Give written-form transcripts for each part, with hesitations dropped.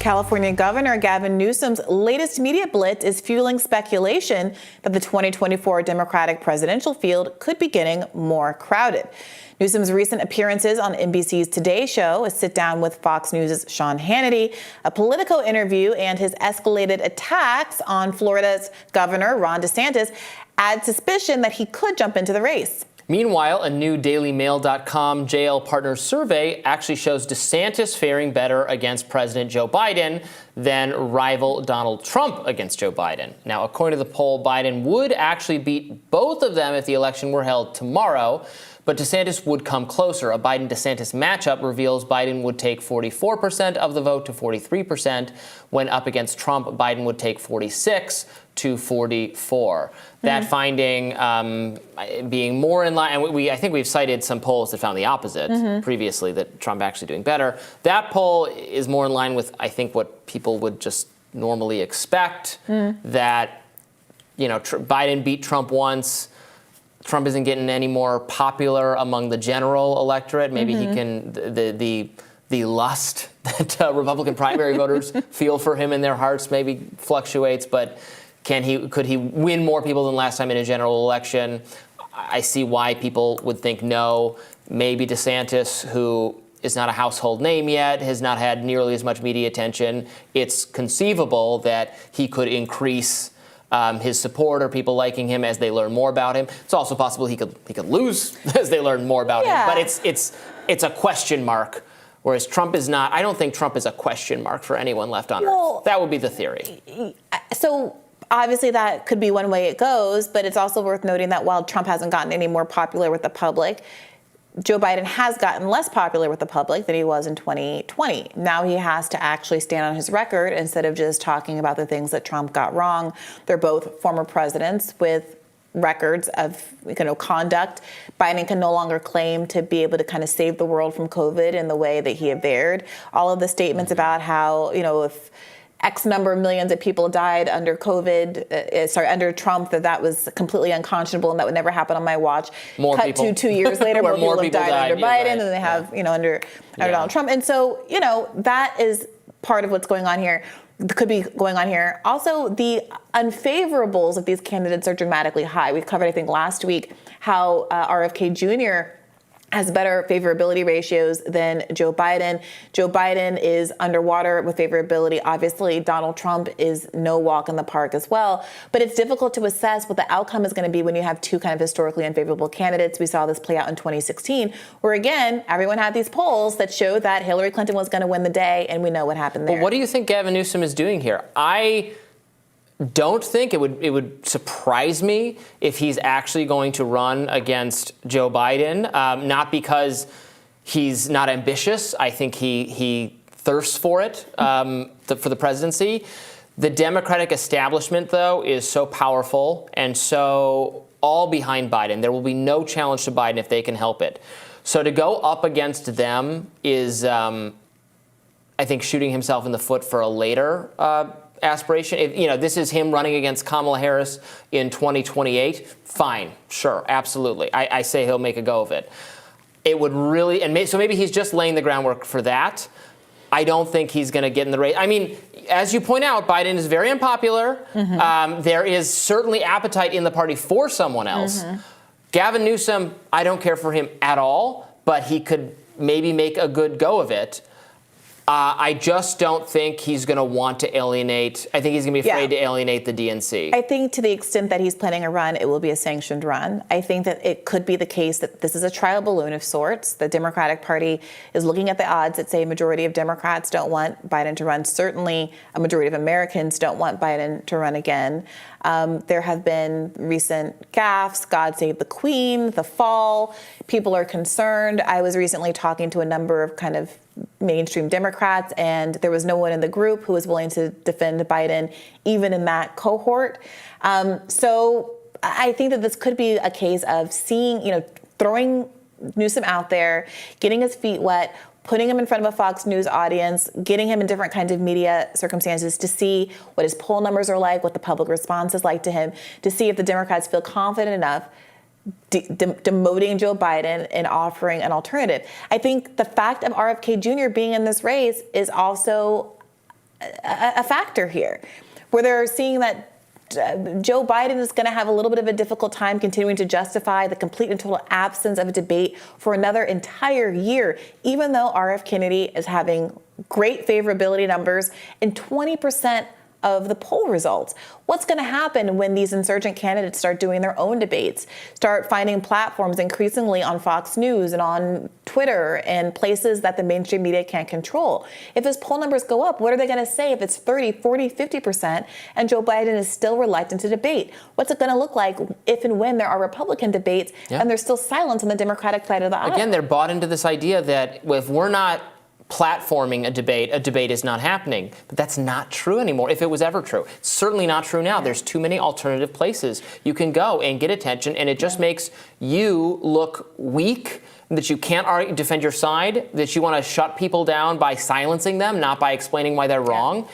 California Governor Gavin Newsom's latest media blitz is fueling speculation that the 2024 Democratic presidential field could be getting more crowded. Newsom's recent appearances on NBC's Today Show, a sit-down with Fox News' Sean Hannity, a Politico interview, and his escalated attacks on Florida's Governor Ron DeSantis add suspicion that he could jump into the race. Meanwhile, a new DailyMail.com JL Partners survey actually shows DeSantis faring better against President Joe Biden than rival Donald Trump against Joe Biden. Now, according to the poll, Biden would actually beat both of them if the election were held tomorrow, but DeSantis would come closer. A Biden-DeSantis matchup reveals Biden would take 44% of the vote to 43%. When up against Trump, Biden would take 46 to 44. That finding being more in line, and I think we've cited some polls that found the opposite previously, that Trump actually doing better. That poll is more in line with, I think, what people would just normally expect, that, you know, Biden beat Trump once. Trump isn't getting any more popular among the general electorate. Maybe he can, the lust that Republican primary voters feel for him in their hearts maybe fluctuates, but could he win more people than last time in a general election? I see why people would think no. Maybe DeSantis, who is not a household name yet, has not had nearly as much media attention. It's conceivable that he could increase his support or people liking him as they learn more about him. It's also possible he could lose as they learn more about him. But it's a question mark, whereas Trump is not. I don't think Trump is a question mark for anyone left on earth. That would be the theory. So obviously that could be one way it goes, but it's also worth noting that while Trump hasn't gotten any more popular with the public, Joe Biden has gotten less popular with the public than he was in 2020. Now he has to actually stand on his record instead of just talking about the things that Trump got wrong. They're both former presidents with records of conduct. Biden can no longer claim to be able to kind of save the world from COVID in the way that he averred. All of the statements about how, if X number of millions of people died under under Trump, that was completely unconscionable and that would never happen on my watch. To 2 years later, more people have died under Biden than they have, under Donald Trump. And so, that is part of what's going on here. Could be going on here. Also, the unfavorables of these candidates are dramatically high. We covered, I think, last week how RFK Jr. has better favorability ratios than Joe Biden. Joe Biden is underwater with favorability. Obviously, Donald Trump is no walk in the park as well. But it's difficult to assess what the outcome is going to be when you have two kind of historically unfavorable candidates. We saw this play out in 2016, where, again, everyone had these polls that showed that Hillary Clinton was going to win the day, and we know what happened there. Well, what do you think Gavin Newsom is doing here? I don't think it would surprise me if he's actually going to run against Joe Biden, not because he's not ambitious. I think he thirsts for it, for the presidency. The Democratic establishment, though, is so powerful and so all behind Biden. There will be no challenge to Biden if they can help it. So to go up against them is, I think, shooting himself in the foot for a later aspiration. If, this is him running against Kamala Harris in 2028, fine, sure, absolutely. I say he'll make a go of it. It would really, so maybe he's just laying the groundwork for that. I don't think he's going to get in the race. I mean, as you point out, Biden is very unpopular. There is certainly appetite in the party for someone else. Gavin Newsom, I don't care for him at all, but he could maybe make a good go of it. I just don't think he's going to want to alienate. I think he's going to be afraid to alienate the DNC. I think to the extent that he's planning a run, it will be a sanctioned run. I think that it could be the case that this is a trial balloon of sorts. The Democratic Party is looking at the odds that say a majority of Democrats don't want Biden to run. Certainly, a majority of Americans don't want Biden to run again. There have been recent gaffes, God Save the Queen, the fall. People are concerned. I was recently talking to a number of kind of mainstream Democrats, and there was no one in the group who was willing to defend Biden, even in that cohort. So I think that this could be a case of seeing, throwing Newsom out there, getting his feet wet, putting him in front of a Fox News audience, getting him in different kinds of media circumstances to see what his poll numbers are like, what the public response is like to him, to see if the Democrats feel confident enough demoting Joe Biden and offering an alternative. I think the fact of RFK Jr. being in this race is also a factor here, where they're seeing that Joe Biden is going to have a little bit of a difficult time continuing to justify the complete and total absence of a debate for another entire year, even though R.F. Kennedy is having great favorability numbers and 20% of the poll results. What's going to happen when these insurgent candidates start doing their own debates, start finding platforms increasingly on Fox News and on Twitter and places that the mainstream media can't control? If his poll numbers go up, what are they going to say if it's 30, 40, 50% and Joe Biden is still reluctant to debate? What's it going to look like if and when there are Republican debates and there's still silence on the Democratic side of the aisle? Again, they're bought into this idea that if we're not platforming a debate is not happening. But that's not true anymore, if it was ever true. It's certainly not true now. There's too many alternative places you can go and get attention, and it just makes you look weak, that you can't defend your side, that you want to shut people down by silencing them, not by explaining why they're wrong.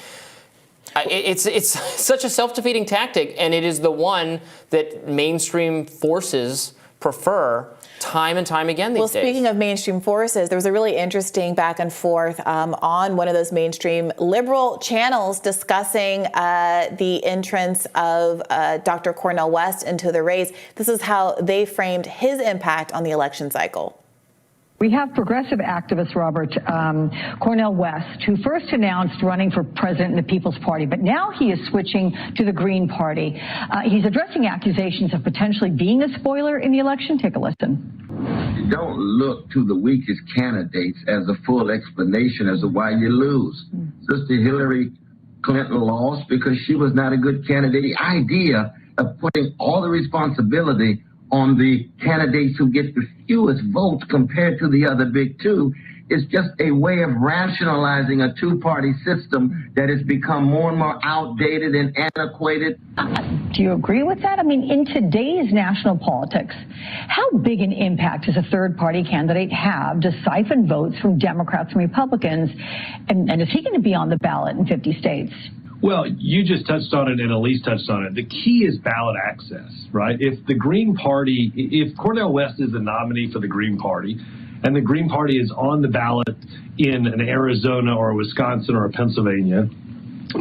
It's such a self-defeating tactic, and it is the one that mainstream forces prefer time and time again these days. Well, speaking of mainstream forces, there was a really interesting back and forth on one of those mainstream liberal channels discussing the entrance of Dr. Cornel West into the race. This is how they framed his impact on the election cycle. We have progressive activist Robert Cornel West, who first announced running for president in the People's Party, but now he is switching to the Green Party. He's addressing accusations of potentially being a spoiler in the election. Take a listen. You don't look to the weakest candidates as a full explanation as to why you lose. Sister Hillary Clinton lost because she was not a good candidate. The idea of putting all the responsibility on the candidates who get the fewest votes compared to the other big two is just a way of rationalizing a two-party system that has become more and more outdated and antiquated. Do you agree with that? I mean, in today's national politics, how big an impact does a third-party candidate have to siphon votes from Democrats and Republicans? And is he going to be on the ballot in 50 states? Well, you just touched on it and Elise touched on it. The key is ballot access, right? If the Green Party, if Cornel West is the nominee for the Green Party, and the Green Party is on the ballot in an Arizona or a Wisconsin or a Pennsylvania,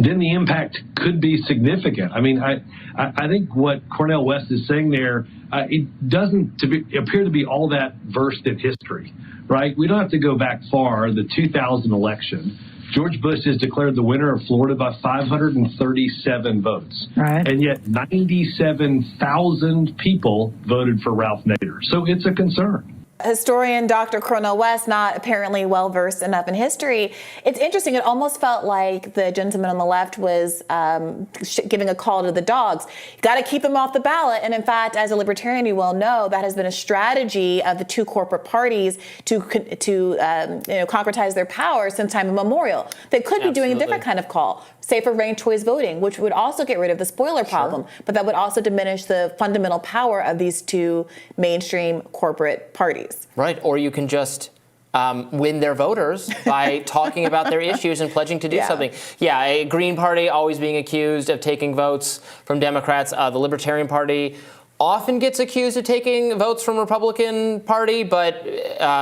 then the impact could be significant. I mean, I think what Cornel West is saying there, it doesn't appear to be all that versed in history, right? We don't have to go back far. The 2000 election, George Bush is declared the winner of Florida by 537 votes. Right. And yet 97,000 people voted for Ralph Nader. So it's a concern. Historian Dr. Cornel West, not apparently well-versed enough in history. It's interesting. It almost felt like the gentleman on the left was giving a call to the dogs. You got to keep them off the ballot. And in fact, as a libertarian, you well know, that has been a strategy of the two corporate parties to concretize their power since time immemorial. They could be doing a different kind of call, say for ranked choice voting, which would also get rid of the spoiler problem, but that would also diminish the fundamental power of these two mainstream corporate parties. Right, or you can just win their voters by talking about their issues and pledging to do something. Yeah, a Green Party always being accused of taking votes from Democrats. The Libertarian Party often gets accused of taking votes from Republican Party, but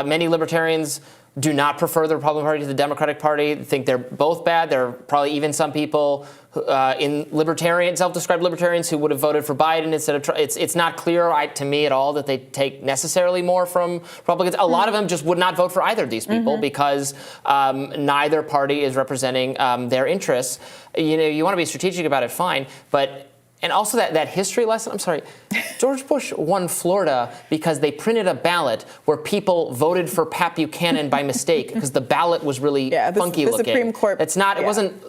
many libertarians do not prefer the Republican Party to the Democratic Party, think they're both bad. There are probably even some people in self-described libertarians who would have voted for Biden instead of Trump. It's not clear to me at all that they take necessarily more from Republicans. A lot of them just would not vote for either of these people because neither party is representing their interests. You know, you want to be strategic about it, fine, but and also that history lesson, I'm sorry, George Bush won Florida because they printed a ballot where people voted for Pat Buchanan by mistake because the ballot was really funky looking. The Supreme Court. It's not, it wasn't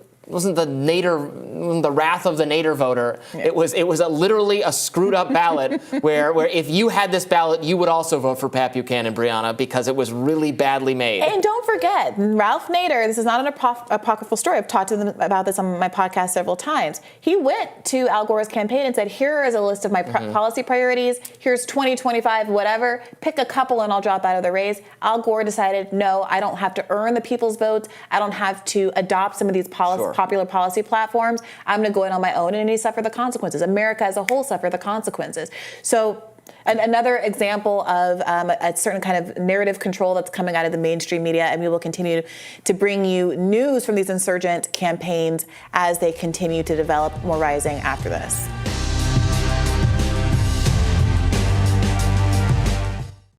the wrath of the Nader voter. Yeah. It was literally a screwed up ballot where if you had this ballot, you would also vote for Pat Buchanan, Briahna, because it was really badly made. And don't forget, Ralph Nader, this is not an apocryphal story. I've talked to them about this on my podcast several times. He went to Al Gore's campaign and said, here is a list of my policy priorities. Here's 20, 25, whatever. Pick a couple and I'll drop out of the race. Al Gore decided, no, I don't have to earn the people's votes. I don't have to adopt some of these popular policy platforms. I'm going to go in on my own and he suffer the consequences. America as a whole suffer the consequences. So And another example of a certain kind of narrative control that's coming out of the mainstream media, and we will continue to bring you news from these insurgent campaigns as they continue to develop. More Rising after this.